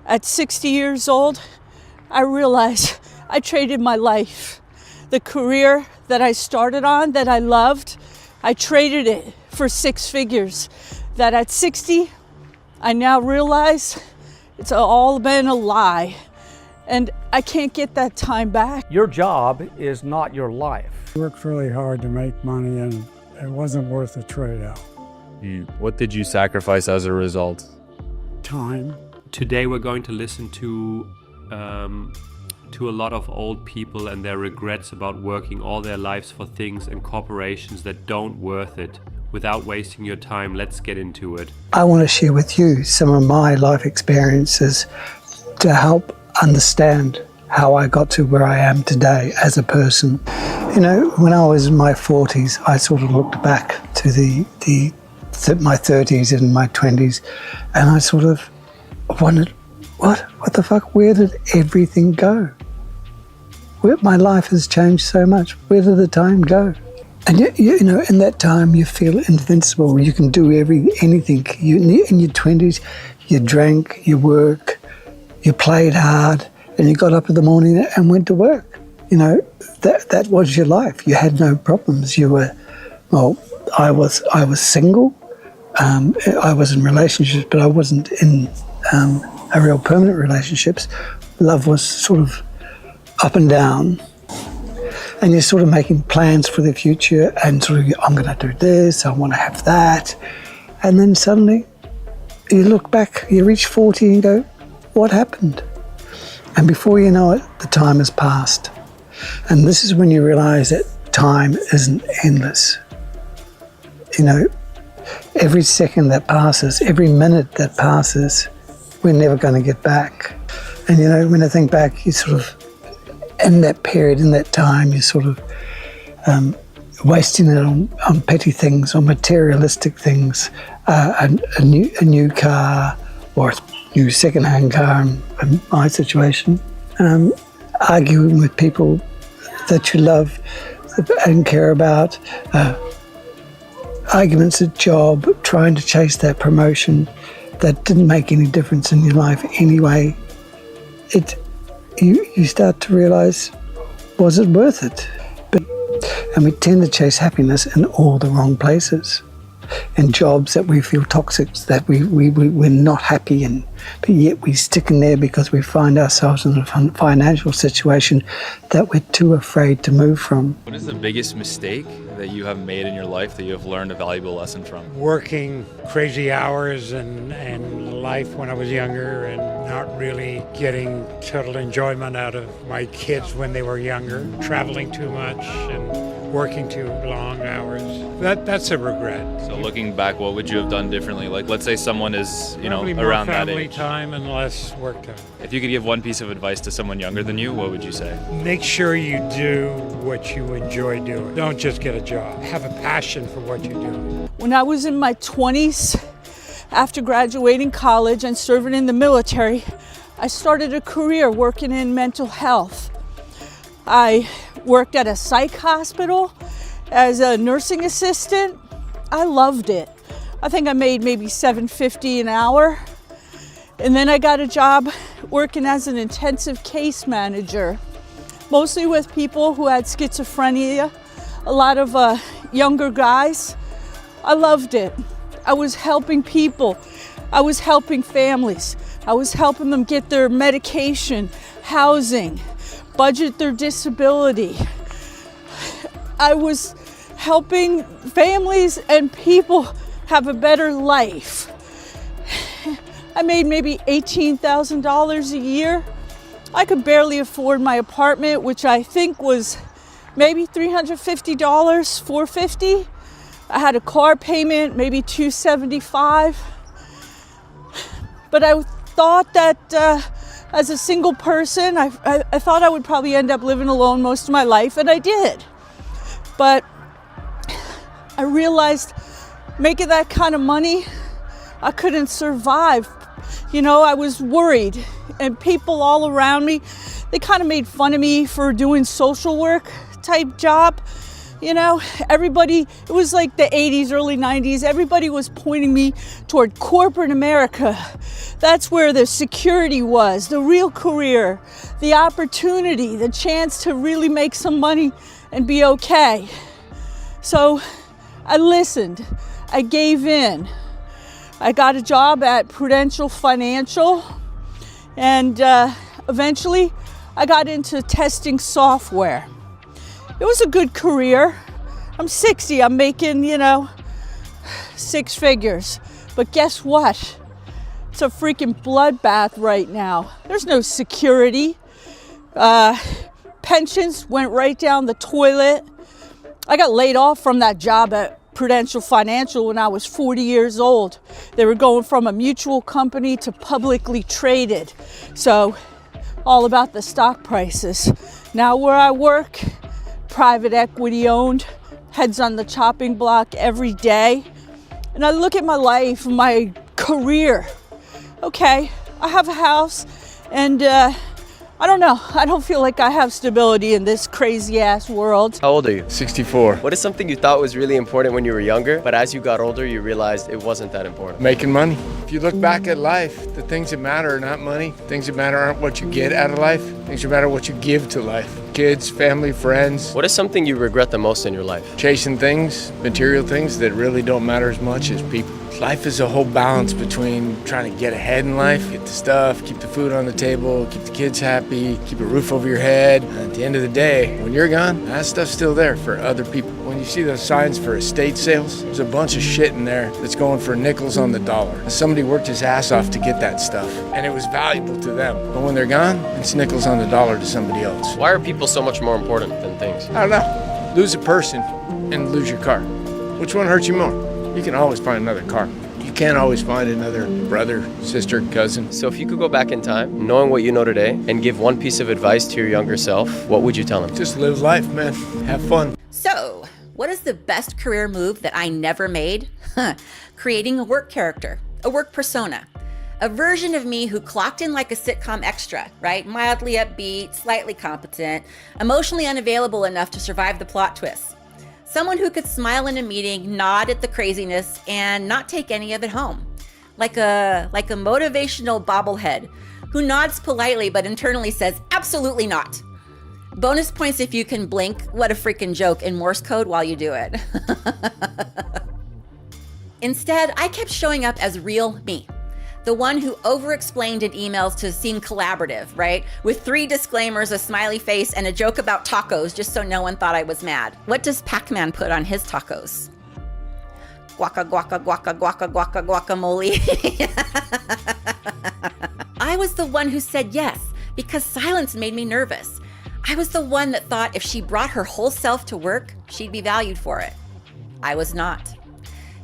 At 60 years old, I realized I traded my life. The career that I started on, that I loved, I traded it for 6 figures. That at 60, I now realize it's all been a lie. And I can't get that time back. Your job is not your life. I worked really hard to make money and it wasn't worth the trade-off. What did you sacrifice as a result? Time. Today we're going to listen to a lot of old people and their regrets about working all their lives for things and corporations that don't worth it. Without wasting your time, let's get into it. I want to share with you some of my life experiences to help understand how I got to where I am today as a person. You know, when I was in my 40s, I sort of looked back to my 30s and my 20s, and I sort of wondered, what the fuck, where did everything go? My life has changed so much. Where did the time go? And you know, in that time, you feel invincible. You can do anything. In your 20s, you drank, you work, you played hard, and you got up in the morning and went to work. You know, that was your life. You had no problems. You were, well, I was single. I was in relationships, but I wasn't in a real permanent relationships. Love was sort of up and down. And you're sort of making plans for the future and sort of, I'm going to do this, I want to have that. And then suddenly you look back, you reach 40 and go, what happened? And before you know it, the time has passed. And this is when you realize that time isn't endless. You know, every second that passes, every minute that passes, we're never going to get back. And you know, when I think back, you sort of, in that period, in that time, you're sort of wasting it on petty things, on materialistic things, a new car or a new second-hand car in my situation, arguing with people that you love and care about, arguments at job, trying to chase that promotion that didn't make any difference in your life anyway. You start to realize, was it worth it? And we tend to chase happiness in all the wrong places, in jobs that we feel toxic, that we're not happy in, but yet we stick in there because we find ourselves in a financial situation that we're too afraid to move from. What is the biggest mistake that you have made in your life that you have learned a valuable lesson from? Working crazy hours and life when I was younger and not really getting total enjoyment out of my kids when they were younger, traveling too much and working too long hours. That's a regret. So looking back, what would you have done differently? Like, let's say someone is, Probably around more that family age. time and less work time. If you could give one piece of advice to someone younger than you, what would you say? Make sure you do what you enjoy doing. Don't just get a job. Have a passion for what you do. When I was in my 20s, after graduating college and serving in the military, I started a career working in mental health. I worked at a psych hospital as a nursing assistant. I loved it. I think I made maybe $7.50 an hour. And then I got a job working as an intensive case manager, mostly with people who had schizophrenia, a lot of younger guys. I loved it. I was helping people. I was helping families. I was helping them get their medication, housing, budget their disability. I was helping families and people have a better life. I made maybe $18,000 a year. I could barely afford my apartment, which I think was maybe $350, $450. I had a car payment, maybe $275. But I thought that as a single person, I thought I would probably end up living alone most of my life, and I did. But I realized making that kind of money, I couldn't survive. You know, I was worried, and people all around me, they kind of made fun of me for doing social work type job, You know, everybody, it was like the 80s, early 90s, everybody was pointing me toward corporate America. That's where the security was, the real career, the opportunity, the chance to really make some money and be okay. So I listened, I gave in. I got a job at Prudential Financial, and eventually I got into testing software. It was a good career. I'm 60, I'm making, 6 figures. But guess what? It's a freaking bloodbath right now. There's no security. Pensions went right down the toilet. I got laid off from that job at Prudential Financial when I was 40 years old. They were going from a mutual company to publicly traded. So all about the stock prices. Now where I work, private equity owned, heads on the chopping block every day. And I look at my life, my career. Okay, I have a house and I don't know. I don't feel like I have stability in this crazy ass world. How old are you? 64. What is something you thought was really important when you were younger, but as you got older, you realized it wasn't that important? Making money. If you look back at life, the things that matter are not money. Things that matter aren't what you get out of life. Things that matter are what you give to life. Kids, family, friends. What is something you regret the most in your life? Chasing things, material things that really don't matter as much as people. Life is a whole balance between trying to get ahead in life, get the stuff, keep the food on the table, keep the kids happy, keep a roof over your head. And at the end of the day, when you're gone, that stuff's still there for other people. When you see those signs for estate sales, there's a bunch of shit in there that's going for nickels on the dollar. Somebody worked his ass off to get that stuff, and it was valuable to them. But when they're gone, it's nickels on the dollar to somebody else. Why are people so much more important than things? I don't know. Lose a person and lose your car. Which one hurts you more? You can always find another car. You can't always find another brother, sister, cousin. So if you could go back in time, knowing what you know today, and give one piece of advice to your younger self, what would you tell him? Just live life, man. Have fun. So, what is the best career move that I never made? Creating a work character, a work persona. A version of me who clocked in like a sitcom extra, right? Mildly upbeat, slightly competent, emotionally unavailable enough to survive the plot twists. Someone who could smile in a meeting, nod at the craziness, and not take any of it home. Like a motivational bobblehead who nods politely but internally says, absolutely not. Bonus points if you can blink, what a freaking joke, in Morse code while you do it. Instead, I kept showing up as real me. The one who over-explained in emails to seem collaborative, right? With 3 disclaimers, a smiley face, and a joke about tacos just so no one thought I was mad. What does Pac-Man put on his tacos? Guaca, guaca, guaca, guaca, guaca, guacamole. I was the one who said yes, because silence made me nervous. I was the one that thought if she brought her whole self to work, she'd be valued for it. I was not.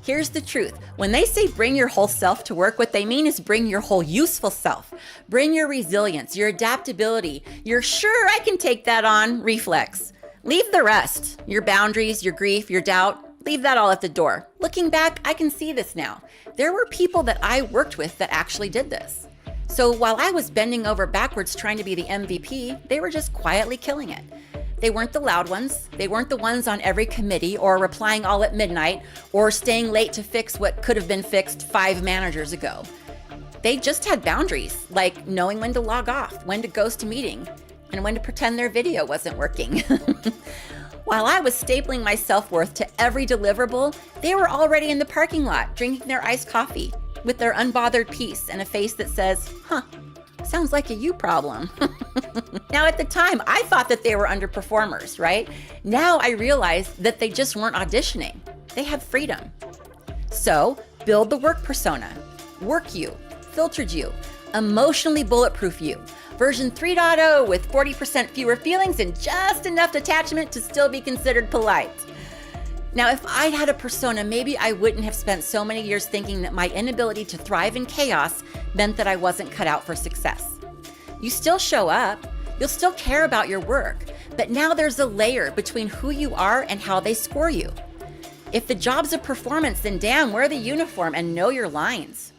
Here's the truth. When they say bring your whole self to work, what they mean is bring your whole useful self. Bring your resilience, your adaptability, your sure I can take that on reflex. Leave the rest, your boundaries, your grief, your doubt, leave that all at the door. Looking back, I can see this now. There were people that I worked with that actually did this. So while I was bending over backwards trying to be the MVP, they were just quietly killing it. They weren't the loud ones. They weren't the ones on every committee or replying all at midnight or staying late to fix what could have been fixed 5 managers ago. They just had boundaries, like knowing when to log off, when to ghost a meeting, and when to pretend their video wasn't working. While I was stapling my self-worth to every deliverable, they were already in the parking lot drinking their iced coffee with their unbothered peace and a face that says, huh, sounds like a you problem. Now, at the time, I thought that they were underperformers, right? Now I realize that they just weren't auditioning. They had freedom. So build the work persona. Work you, filtered you, emotionally bulletproof you. Version 3.0 with 40% fewer feelings and just enough detachment to still be considered polite. Now, if I'd had a persona, maybe I wouldn't have spent so many years thinking that my inability to thrive in chaos meant that I wasn't cut out for success. You still show up, you'll still care about your work, but now there's a layer between who you are and how they score you. If the job's a performance, then damn, wear the uniform and know your lines.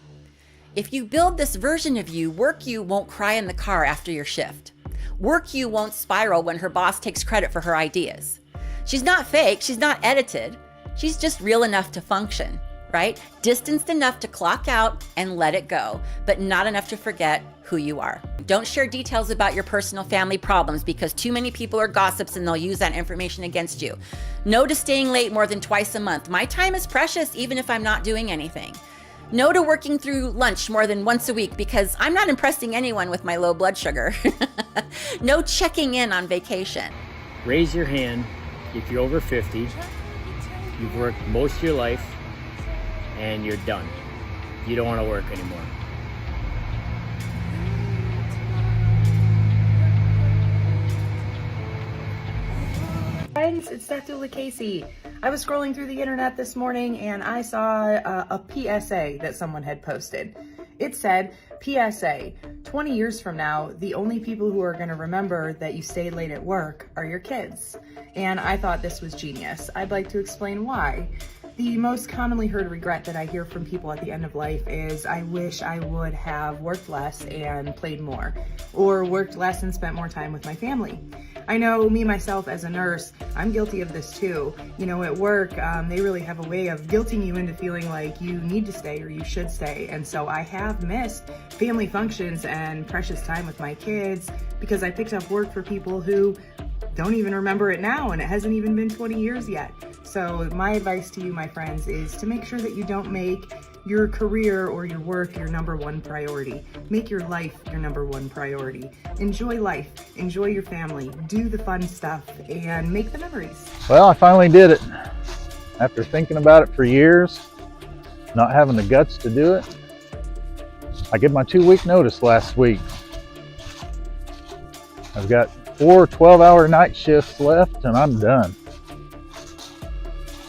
If you build this version of you, work you won't cry in the car after your shift. Work you won't spiral when her boss takes credit for her ideas. She's not fake, she's not edited. She's just real enough to function, right? Distanced enough to clock out and let it go, but not enough to forget who you are. Don't share details about your personal family problems because too many people are gossips and they'll use that information against you. No to staying late more than twice a month. My time is precious even if I'm not doing anything. No to working through lunch more than once a week because I'm not impressing anyone with my low blood sugar. No checking in on vacation. Raise your hand if you're over 50, you've worked most of your life, and you're done. You don't want to work anymore. Friends, it's Dr. LaCasey. I was scrolling through the internet this morning and I saw a PSA that someone had posted. It said, PSA, 20 years from now, the only people who are going to remember that you stayed late at work are your kids. And I thought this was genius. I'd like to explain why. The most commonly heard regret that I hear from people at the end of life is, I wish I would have worked less and played more, or worked less and spent more time with my family. I know me, myself, as a nurse, I'm guilty of this too. You know, at work, they really have a way of guilting you into feeling like you need to stay or you should stay. And so I have missed family functions and precious time with my kids because I picked up work for people who don't even remember it now, and it hasn't even been 20 years yet. So my advice to you, my friends, is to make sure that you don't make your career or your work your number one priority. Make your life your number one priority. Enjoy life, enjoy your family, do the fun stuff, and make the memories. Well, I finally did it. After thinking about it for years, not having the guts to do it, I gave my 2-week notice last week. I've got 4 12-hour night shifts left and I'm done.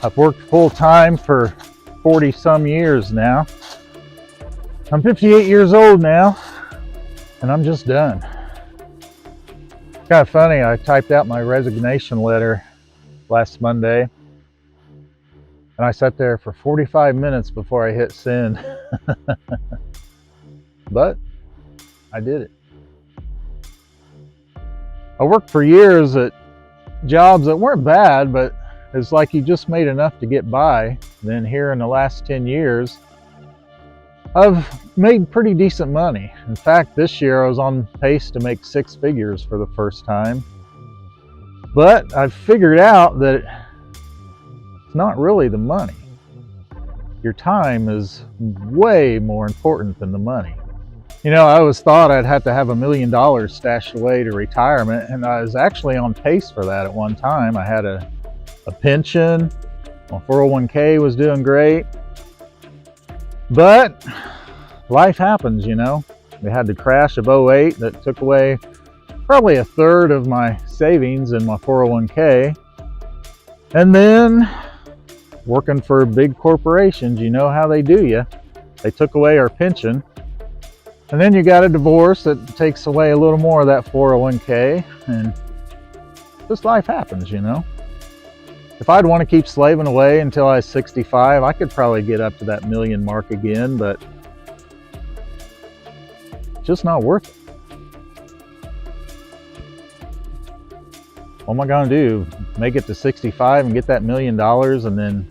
I've worked full time for 40 some years now. I'm 58 years old now and I'm just done. Kind of funny, I typed out my resignation letter last Monday and I sat there for 45 minutes before I hit send. But I did it. I worked for years at jobs that weren't bad, but it's like you just made enough to get by. Then here in the last 10 years, I've made pretty decent money. In fact, this year I was on pace to make 6 figures for the first time. But I've figured out that it's not really the money. Your time is way more important than the money. You know, I always thought I'd have to have $1 million stashed away to retirement, and I was actually on pace for that at one time. I had a pension, my 401k was doing great, but life happens, you know. We had the crash of 08 that took away probably 1/3 of my savings in my 401k, and then working for big corporations, you know how they do you. They took away our pension. And then you got a divorce that takes away a little more of that 401k, and just life happens, you know. If I'd want to keep slaving away until I was 65, I could probably get up to that $1 million mark again, but it's just not worth it. What am I going to do? Make it to 65 and get that $1 million and then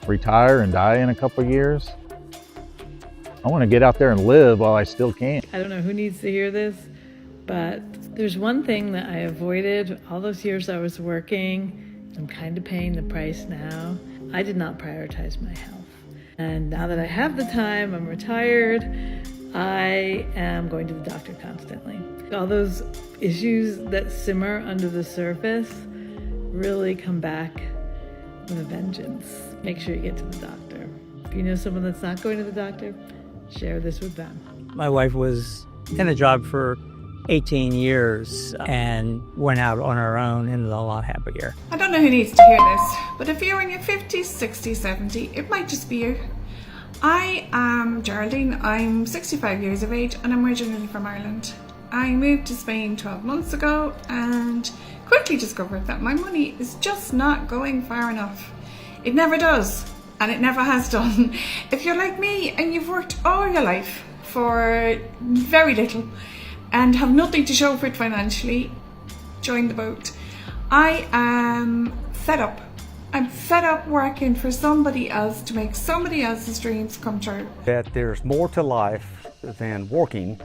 retire and die in a couple of years? I want to get out there and live while I still can. I don't know who needs to hear this, but there's one thing that I avoided all those years I was working. I'm kind of paying the price now. I did not prioritize my health. And now that I have the time, I'm retired, I am going to the doctor constantly. All those issues that simmer under the surface really come back with a vengeance. Make sure you get to the doctor. If you know someone that's not going to the doctor, share this with them. My wife was in a job for 18 years and went out on her own and is a lot happier. I don't know who needs to hear this, but if you're in your 50s, 60s, 70s, it might just be you. I am Geraldine. I'm 65 years of age and I'm originally from Ireland. I moved to Spain 12 months ago and quickly discovered that my money is just not going far enough. It never does. And it never has done. If you're like me and you've worked all your life for very little and have nothing to show for it financially, join the boat. I am fed up. I'm fed up working for somebody else to make somebody else's dreams come true. That there's more to life than working,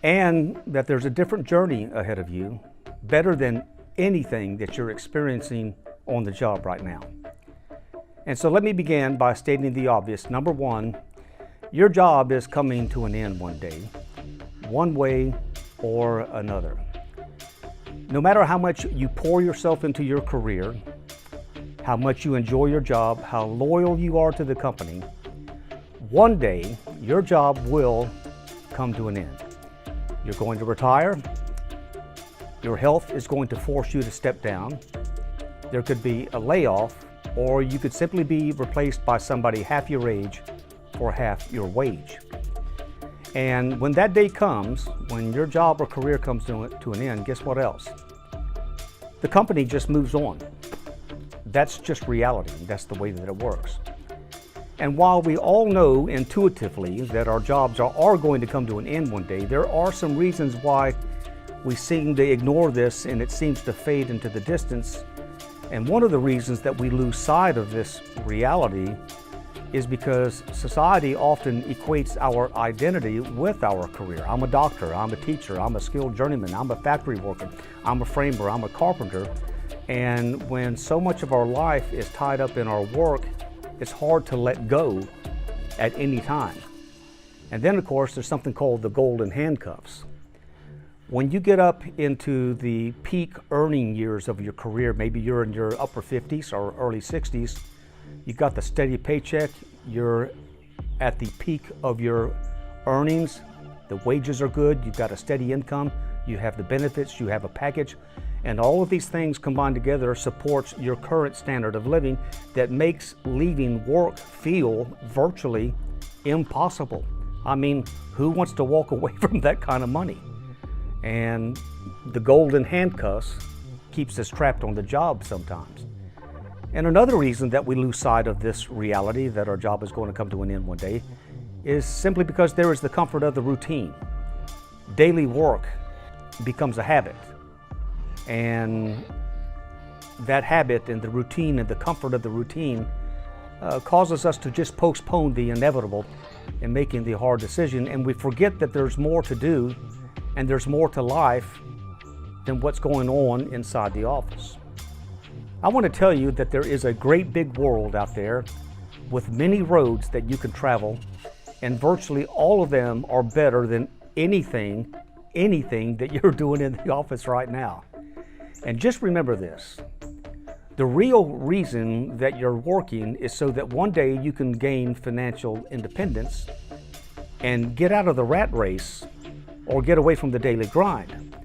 and that there's a different journey ahead of you, better than anything that you're experiencing on the job right now. And so let me begin by stating the obvious. Number one, your job is coming to an end one day, one way or another. No matter how much you pour yourself into your career, how much you enjoy your job, how loyal you are to the company, one day your job will come to an end. You're going to retire. Your health is going to force you to step down. There could be a layoff, or you could simply be replaced by somebody half your age for half your wage. And when that day comes, when your job or career comes to an end, guess what else? The company just moves on. That's just reality. That's the way that it works. And while we all know intuitively that our jobs are going to come to an end one day, there are some reasons why we seem to ignore this and it seems to fade into the distance. And one of the reasons that we lose sight of this reality is because society often equates our identity with our career. I'm a doctor, I'm a teacher, I'm a skilled journeyman, I'm a factory worker, I'm a framer, I'm a carpenter. And when so much of our life is tied up in our work, it's hard to let go at any time. And then, of course, there's something called the golden handcuffs. When you get up into the peak earning years of your career, maybe you're in your upper 50s or early 60s, you've got the steady paycheck, you're at the peak of your earnings, the wages are good, you've got a steady income, you have the benefits, you have a package, and all of these things combined together supports your current standard of living that makes leaving work feel virtually impossible. I mean, who wants to walk away from that kind of money? And the golden handcuffs keeps us trapped on the job sometimes. And another reason that we lose sight of this reality that our job is going to come to an end one day is simply because there is the comfort of the routine. Daily work becomes a habit. And that habit and the routine and the comfort of the routine causes us to just postpone the inevitable in making the hard decision, and we forget that there's more to do and there's more to life than what's going on inside the office. I want to tell you that there is a great big world out there with many roads that you can travel, and virtually all of them are better than anything that you're doing in the office right now. And just remember this, the real reason that you're working is so that one day you can gain financial independence and get out of the rat race or get away from the daily grind.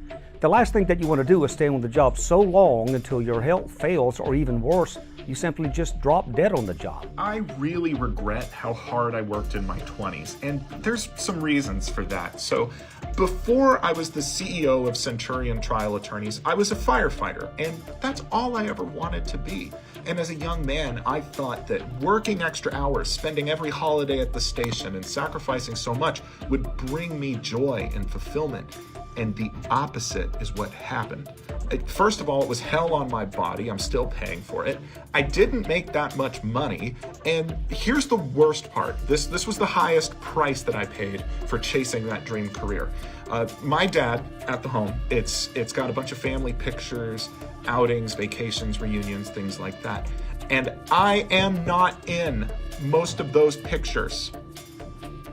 The last thing that you want to do is stay on the job so long until your health fails, or even worse, you simply just drop dead on the job. I really regret how hard I worked in my 20s, and there's some reasons for that. So before I was the CEO of Centurion Trial Attorneys, I was a firefighter, and that's all I ever wanted to be. And as a young man, I thought that working extra hours, spending every holiday at the station, and sacrificing so much would bring me joy and fulfillment. And the opposite is what happened. First of all, it was hell on my body. I'm still paying for it. I didn't make that much money. And here's the worst part. This was the highest price that I paid for chasing that dream career. My dad at the home, it's got a bunch of family pictures, outings, vacations, reunions, things like that. And I am not in most of those pictures.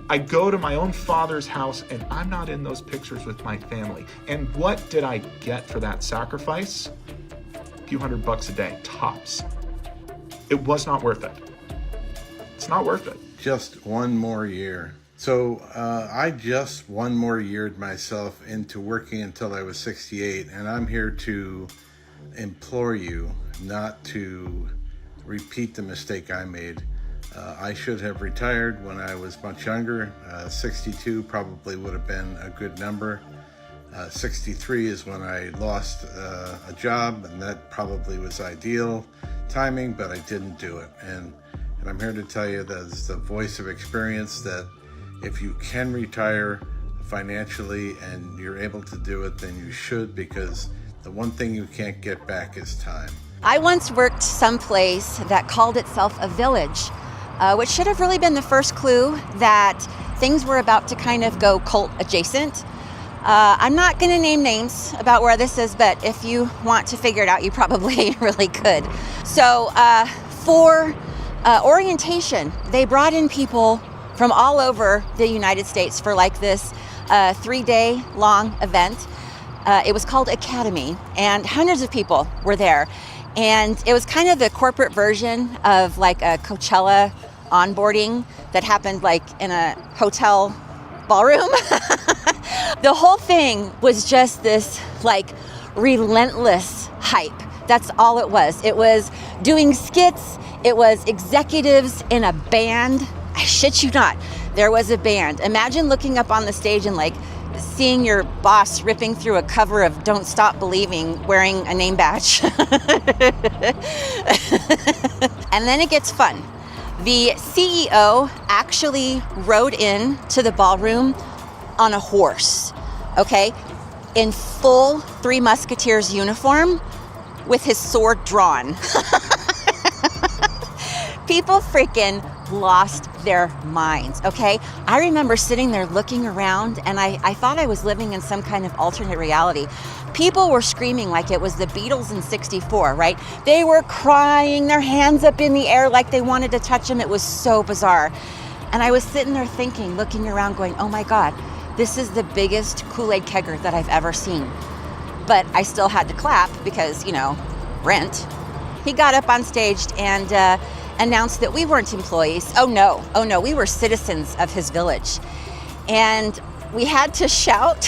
I go to my own father's house and I'm not in those pictures with my family. And what did I get for that sacrifice? A few $100 a day, tops. It was not worth it. It's not worth it. Just one more year. So I just one more yeared myself into working until I was 68, and I'm here to implore you not to repeat the mistake I made. I should have retired when I was much younger. 62 probably would have been a good number. 63 is when I lost a job, and that probably was ideal timing, but I didn't do it. And I'm here to tell you that as the voice of experience that if you can retire financially and you're able to do it, then you should, because the one thing you can't get back is time. I once worked someplace that called itself a village, which should have really been the first clue that things were about to kind of go cult adjacent. I'm not going to name names about where this is, but if you want to figure it out, you probably really could. So for orientation, they brought in people from all over the United States for like this 3-day long event. It was called Academy, and hundreds of people were there. And it was kind of the corporate version of like a Coachella onboarding that happened like in a hotel ballroom. The whole thing was just this like relentless hype. That's all it was. It was doing skits. It was executives in a band. I shit you not. There was a band. Imagine looking up on the stage and like seeing your boss ripping through a cover of Don't Stop Believing wearing a name badge. And then it gets fun. The CEO actually rode in to the ballroom on a horse, okay, in full Three Musketeers uniform with his sword drawn. People freaking lost their minds, okay? I remember sitting there looking around, and I thought I was living in some kind of alternate reality. People were screaming like it was the Beatles in '64, right? They were crying, their hands up in the air like they wanted to touch them. It was so bizarre. And I was sitting there thinking, looking around going, oh my God, this is the biggest Kool-Aid kegger that I've ever seen. But I still had to clap because, you know, rent. He got up on stage and announced that we weren't employees. Oh no, we were citizens of his village. And we had to shout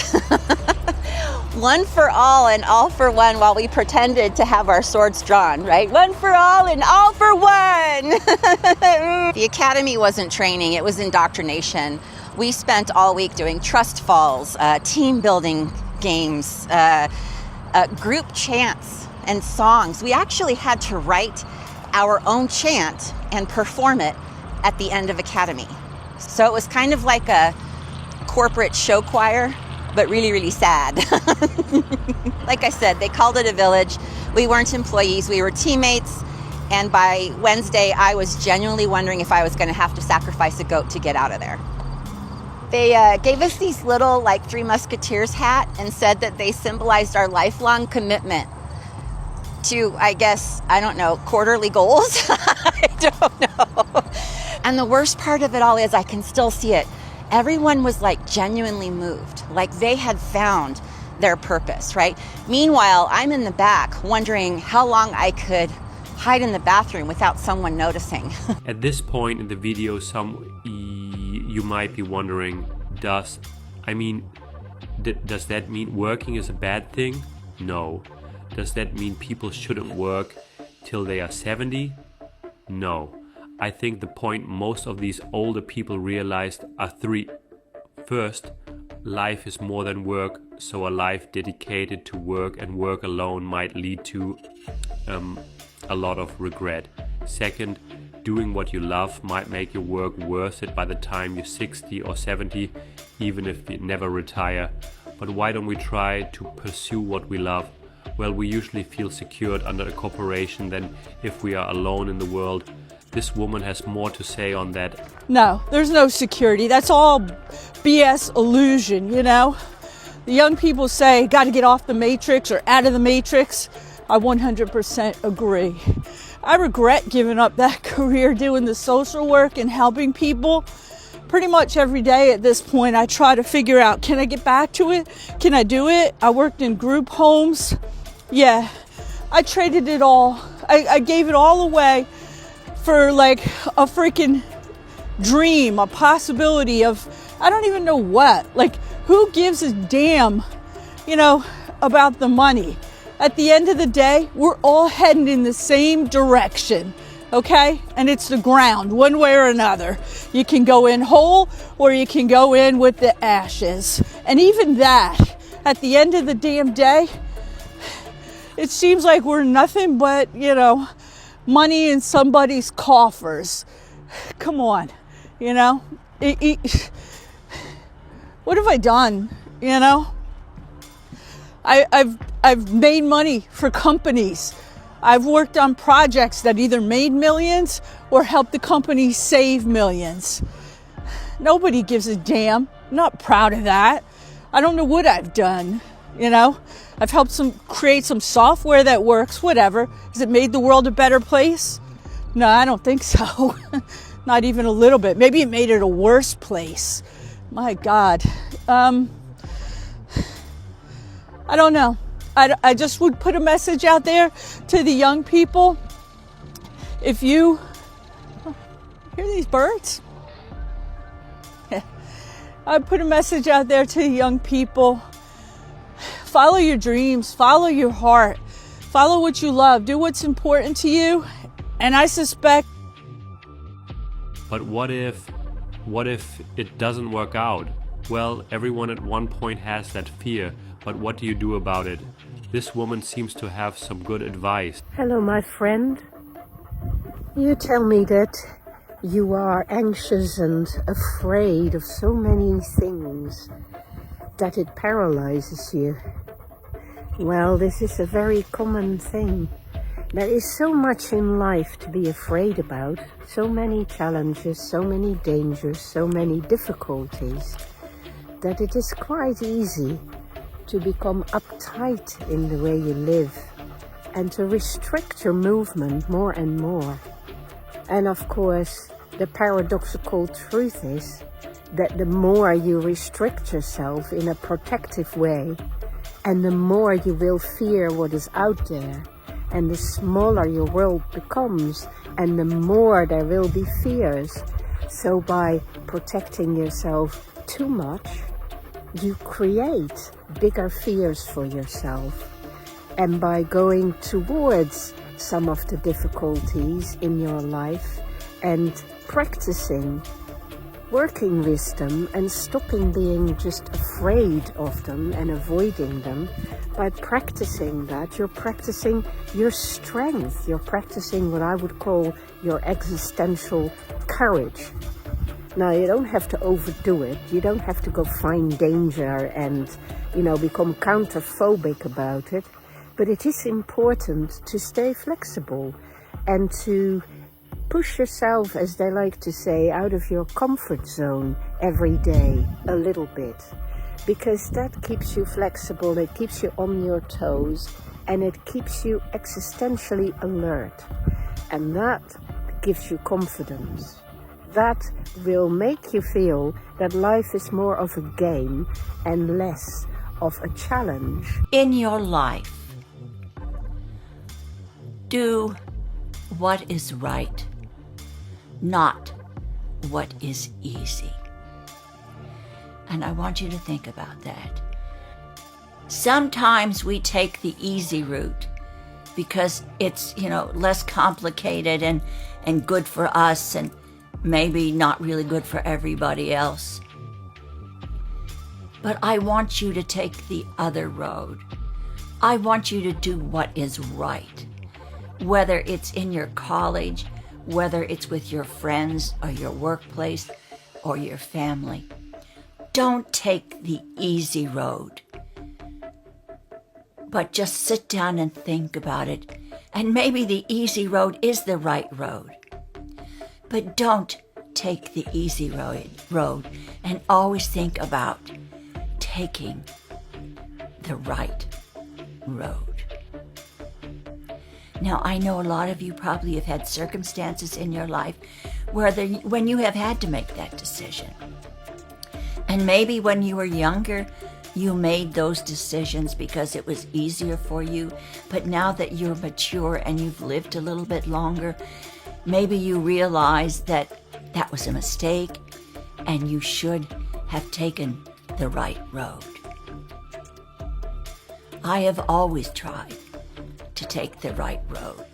one for all and all for one while we pretended to have our swords drawn, right? One for all and all for one. The Academy wasn't training, it was indoctrination. We spent all week doing trust falls, team building games, group chants and songs. We actually had to write our own chant and perform it at the end of Academy. So it was kind of like a corporate show choir, but really, really sad. Like I said, they called it a village. We weren't employees, we were teammates. And by Wednesday, I was genuinely wondering if I was gonna have to sacrifice a goat to get out of there. They gave us these little like Three Musketeers hat and said that they symbolized our lifelong commitment to, I guess, I don't know, quarterly goals? I don't know. And the worst part of it all is I can still see it. Everyone was like genuinely moved, like they had found their purpose, right? Meanwhile, I'm in the back wondering how long I could hide in the bathroom without someone noticing. At this point in the video, you might be wondering, does that mean working is a bad thing? No. Does that mean people shouldn't work till they are 70? No. I think the point most of these older people realized are three. First, life is more than work, so a life dedicated to work and work alone might lead to a lot of regret. Second, doing what you love might make your work worth it by the time you're 60 or 70, even if you never retire. But why don't we try to pursue what we love? Well, we usually feel secured under a corporation than if we are alone in the world. This woman has more to say on that. No, there's no security. That's all BS illusion, you know? The young people say, got to get off the matrix or out of the matrix. I 100% agree. I regret giving up that career doing the social work and helping people. Pretty much every day at this point, I try to figure out, can I get back to it? Can I do it? I worked in group homes. Yeah, I traded it all. I gave it all away for like a freaking dream, a possibility of, I don't even know what. Like, who gives a damn, you know, about the money? At the end of the day, we're all heading in the same direction, okay? And it's the ground, one way or another. You can go in whole or you can go in with the ashes. And even that, at the end of the damn day, it seems like we're nothing but, you know, money in somebody's coffers. Come on, you know? What have I done, you know? I've made money for companies. I've worked on projects that either made millions or helped the company save millions. Nobody gives a damn. I'm not proud of that. I don't know what I've done, you know? I've helped create some software that works, whatever. Has it made the world a better place? No, I don't think so. Not even a little bit. Maybe it made it a worse place. My God. I don't know. I just would put a message out there to the young people. If you hear these birds? I'd put a message out there to the young people. Follow your dreams, follow your heart, follow what you love, do what's important to you. And I suspect. But what if it doesn't work out? Well, everyone at one point has that fear, but what do you do about it? This woman seems to have some good advice. Hello, my friend. You tell me that you are anxious and afraid of so many things that it paralyzes you. Well, this is a very common thing. There is so much in life to be afraid about, so many challenges, so many dangers, so many difficulties, that it is quite easy to become uptight in the way you live and to restrict your movement more and more. And of course, the paradoxical truth is that the more you restrict yourself in a protective way, and the more you will fear what is out there, and the smaller your world becomes, and the more there will be fears. So by protecting yourself too much, you create bigger fears for yourself. And by going towards some of the difficulties in your life and practicing working with them and stopping being just afraid of them and avoiding them, by practicing that, you're practicing your strength. You're practicing what I would call your existential courage. Now, you don't have to overdo it. You don't have to go find danger and, become counterphobic about it. But it is important to stay flexible and to push yourself, as they like to say, out of your comfort zone every day a little bit, because that keeps you flexible, it keeps you on your toes, and it keeps you existentially alert. And that gives you confidence. That will make you feel that life is more of a game and less of a challenge. In your life, do what is right, not what is easy. And I want you to think about that. Sometimes we take the easy route because it's, less complicated and good for us and maybe not really good for everybody else. But I want you to take the other road. I want you to do what is right, whether it's in your college, whether it's with your friends or your workplace or your family. Don't take the easy road, but just sit down and think about it. And maybe the easy road is the right road. But don't take the easy road and always think about taking the right road. Now, I know a lot of you probably have had circumstances in your life when you have had to make that decision. And maybe when you were younger, you made those decisions because it was easier for you. But now that you're mature and you've lived a little bit longer, maybe you realize that that was a mistake and you should have taken the right road. I have always tried to take the right road,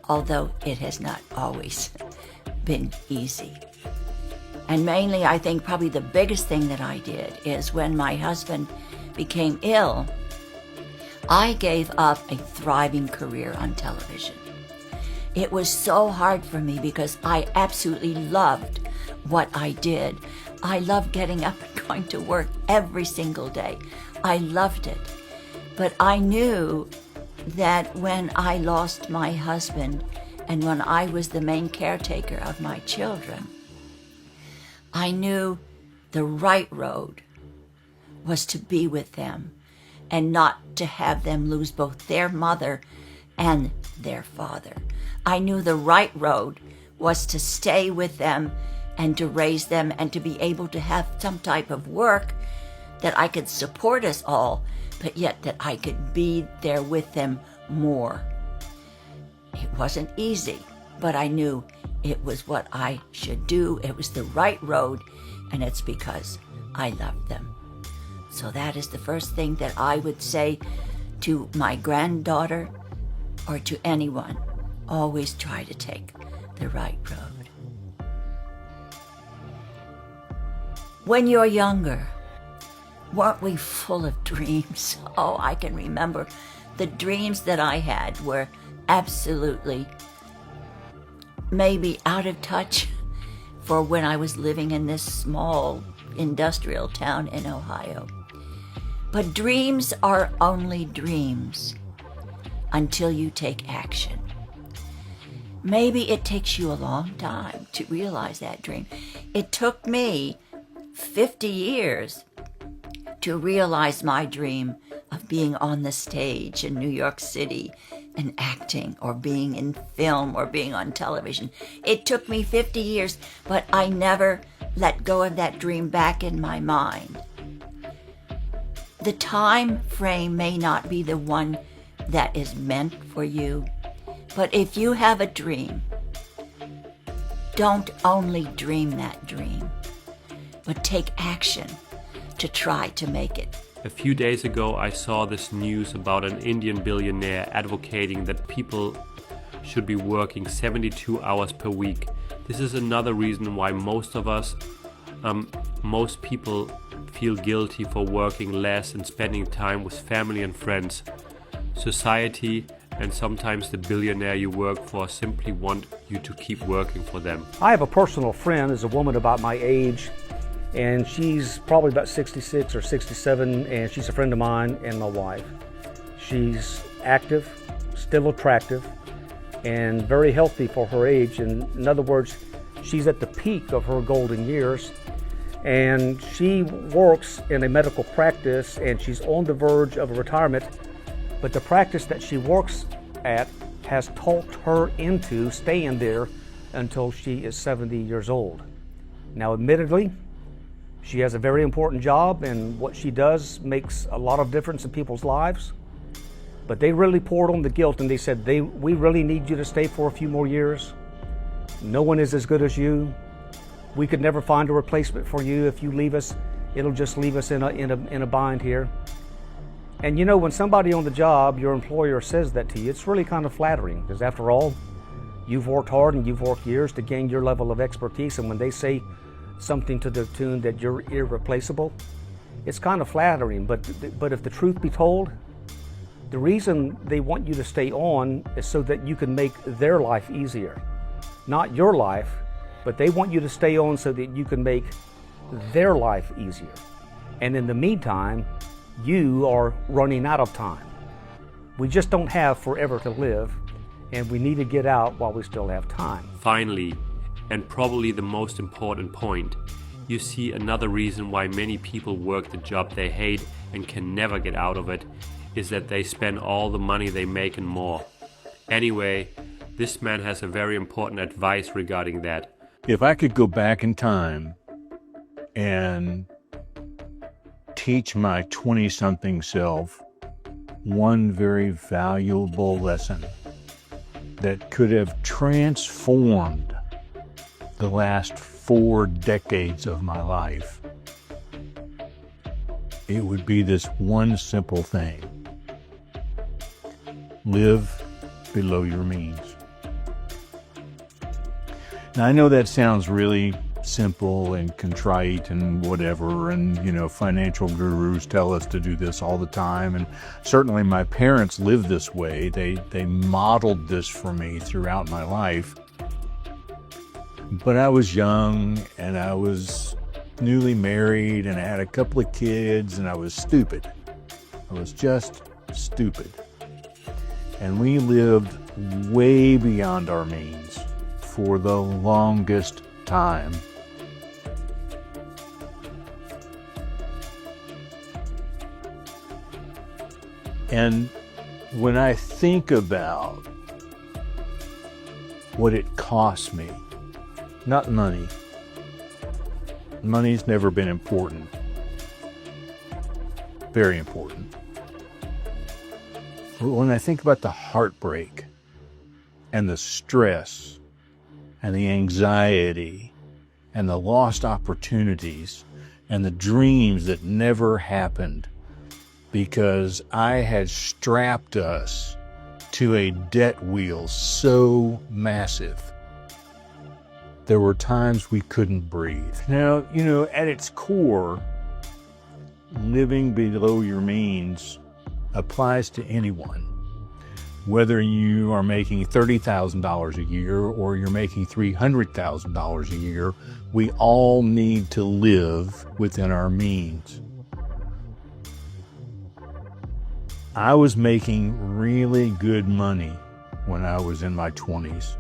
although it has not always been easy. And mainly, I think probably the biggest thing that I did is when my husband became ill, I gave up a thriving career on television. It was so hard for me because I absolutely loved what I did. I loved getting up and going to work every single day. I loved it. But I knew that when I lost my husband and when I was the main caretaker of my children, I knew the right road was to be with them and not to have them lose both their mother and their father. I knew the right road was to stay with them and to raise them and to be able to have some type of work that I could support us all, but yet that I could be there with them more. It wasn't easy, but I knew it was what I should do. It was the right road, and it's because I loved them. So that is the first thing that I would say to my granddaughter or to anyone. Always try to take the right road. When you're younger, weren't we full of dreams? Oh, I can remember the dreams that I had were absolutely maybe out of touch for when I was living in this small industrial town in Ohio. But dreams are only dreams until you take action. Maybe it takes you a long time to realize that dream. It took me 50 years to realize my dream of being on the stage in New York City and acting or being in film or being on television. It took me 50 years, but I never let go of that dream back in my mind. The time frame may not be the one that is meant for you, but if you have a dream, don't only dream that dream, but take action to try to make it. A few days ago, I saw this news about an Indian billionaire advocating that people should be working 72 hours per week. This is another reason why most people feel guilty for working less and spending time with family and friends. Society and sometimes the billionaire you work for simply want you to keep working for them. I have a personal friend, is a woman about my age, and she's probably about 66 or 67, and she's a friend of mine and my wife. She's active, still attractive, and very healthy for her age. And in other words, she's at the peak of her golden years, and she works in a medical practice, and she's on the verge of a retirement, but the practice that she works at has talked her into staying there until she is 70 years old. Now, admittedly, she has a very important job, and what she does makes a lot of difference in people's lives. But they really poured on the guilt, and they said, we really need you to stay for a few more years. No one is as good as you. We could never find a replacement for you. If you leave us, it'll just leave us in a bind here. And you know, when somebody on the job, your employer, says that to you, it's really kind of flattering, because after all, you've worked hard and you've worked years to gain your level of expertise, and when they say something to the tune that you're irreplaceable, it's kind of flattering. But if the truth be told, the reason they want you to stay on is so that you can make their life easier. Not your life, but they want you to stay on so that you can make their life easier. And in the meantime, you are running out of time. We just don't have forever to live, and we need to get out while we still have time. Finally, and probably the most important point, you see another reason why many people work the job they hate and can never get out of it is that they spend all the money they make and more. Anyway, this man has a very important advice regarding that. If I could go back in time and teach my 20-something self one very valuable lesson that could have transformed the last 4 decades of my life, it would be this one simple thing: live below your means. Now, I know that sounds really simple and contrite and whatever, and financial gurus tell us to do this all the time, and certainly my parents lived this way. They modeled this for me throughout my life. But I was young, and I was newly married, and I had a couple of kids, and I was stupid. I was just stupid. And we lived way beyond our means for the longest time. And when I think about what it cost me, not money. Money's never been important. Very important. But when I think about the heartbreak and the stress and the anxiety and the lost opportunities and the dreams that never happened because I had strapped us to a debt wheel so massive, there were times we couldn't breathe. Now, you know, at its core, living below your means applies to anyone. Whether you are making $30,000 a year or you're making $300,000 a year, we all need to live within our means. I was making really good money when I was in my 20s.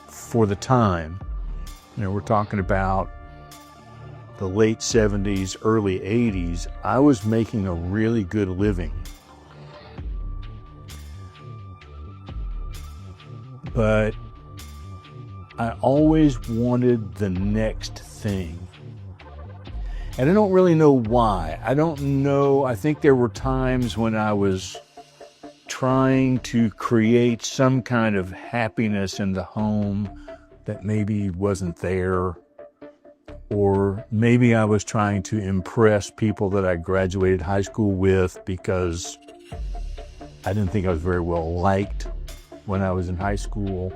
For the time, you know, we're talking about the late 70s, early 80s, I was making a really good living. But I always wanted the next thing. And I don't really know why. I don't know. I think there were times when I was trying to create some kind of happiness in the home that maybe wasn't there. Or maybe I was trying to impress people that I graduated high school with because I didn't think I was very well liked when I was in high school.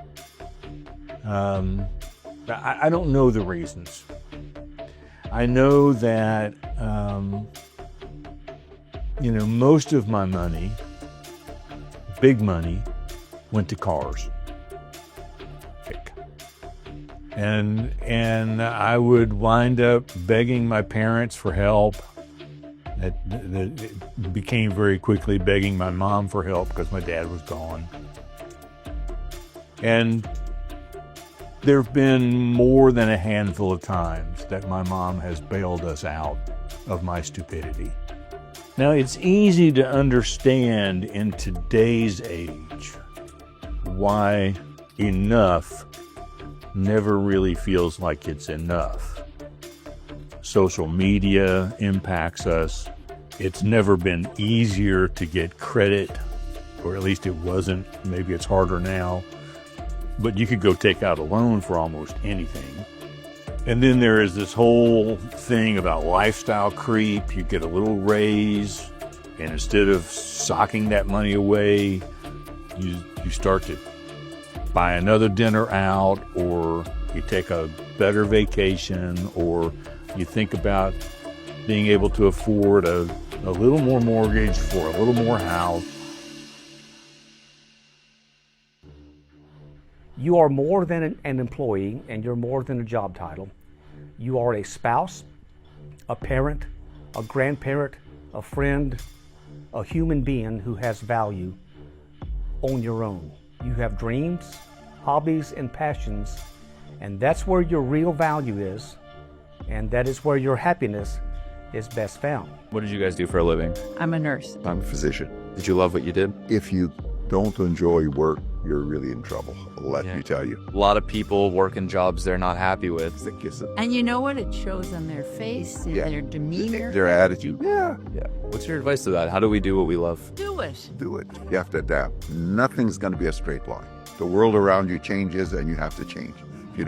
I don't know the reasons. I know that, you know, most of my money, big money, went to cars. And I would wind up begging my parents for help. It became very quickly begging my mom for help because my dad was gone. And there have been more than a handful of times that my mom has bailed us out of my stupidity. Now, it's easy to understand in today's age why enough never really feels like it's enough. Social media impacts us. It's never been easier to get credit, or at least it wasn't. Maybe it's harder now. But you could go take out a loan for almost anything. And then there is this whole thing about lifestyle creep. You get a little raise, and instead of socking that money away, you start to buy another dinner out, or you take a better vacation, or you think about being able to afford a little more mortgage for a little more house. You are more than an employee, and you're more than a job title. You are a spouse, a parent, a grandparent, a friend, a human being who has value on your own. You have dreams, hobbies, and passions, and that's where your real value is, and that is where your happiness is best found. What did you guys do for a living? I'm a nurse. I'm a physician. Did you love what you did? If you don't enjoy work, you're really in trouble. Let me tell you. A lot of people work in jobs they're not happy with. And you know what? It shows on their face, in their demeanor. Their attitude. Yeah. What's your advice to that? How do we do what we love? Do it. Do it. You have to adapt. Nothing's going to be a straight line. The world around you changes, and you have to change. If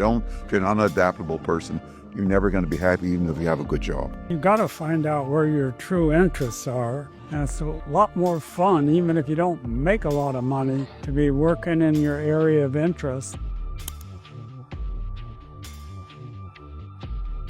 you're not an adaptable person, you're never going to be happy even if you have a good job. You've got to find out where your true interests are. And it's a lot more fun, even if you don't make a lot of money, to be working in your area of interest